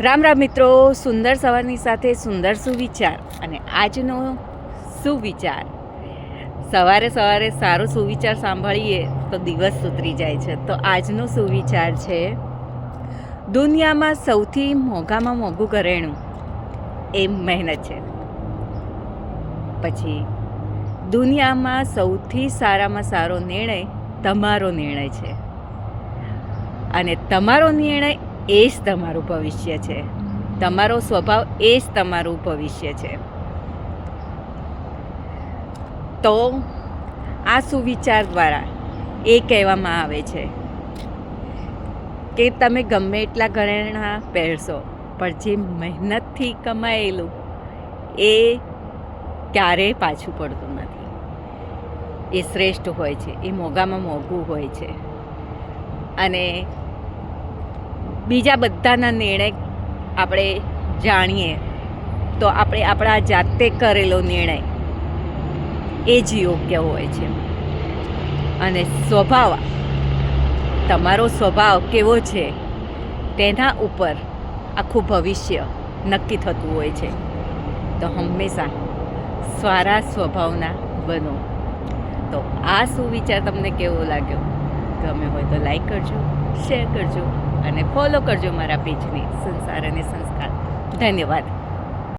રામ રામ મિત્રો, સુંદર સવારની સાથે સુંદર સુવિચાર. અને આજનો સુવિચાર, સવારે સવારે સારો સુવિચાર સાંભળીએ તો દિવસ સુધરી જાય છે. તો આજનો સુવિચાર છે, દુનિયામાં સૌથી મોંઘામાં મોંઘું ઘરેણું એ મહેનત છે. પછી દુનિયામાં સૌથી સારામાં સારો નિર્ણય તમારો નિર્ણય છે, અને તમારો નિર્ણય એ જ તમારું ભવિષ્ય છે. તમારો સ્વભાવ એ જ તમારું ભવિષ્ય છે. તો આ સુવિચાર દ્વારા એ કહેવામાં આવે છે કે તમે ગમે એટલા ઘરેણાં પહેરશો, પણ જે મહેનતથી કમાયેલું એ ક્યારેય પાછું પડતું નથી. એ શ્રેષ્ઠ હોય છે, એ મોંઘામાં મોંઘું હોય છે. અને બીજા બધાના નિર્ણય આપણે જાણીએ તો આપણે આપણા જાતે કરેલો નિર્ણય એ જ યોગ્ય હોય છે. અને સ્વભાવ, તમારો સ્વભાવ કેવો છે તેના ઉપર આખું ભવિષ્ય નક્કી થતું હોય છે. તો હંમેશા સારા સ્વભાવના બનો. તો આ સુવિચાર તમને કેવો લાગ્યો? ગમે હોય તો લાઈક કરજો, શેર કરજો અને ફોલો કરજો મારા પેજને સંસાર અને સંસ્કાર. ધન્યવાદ.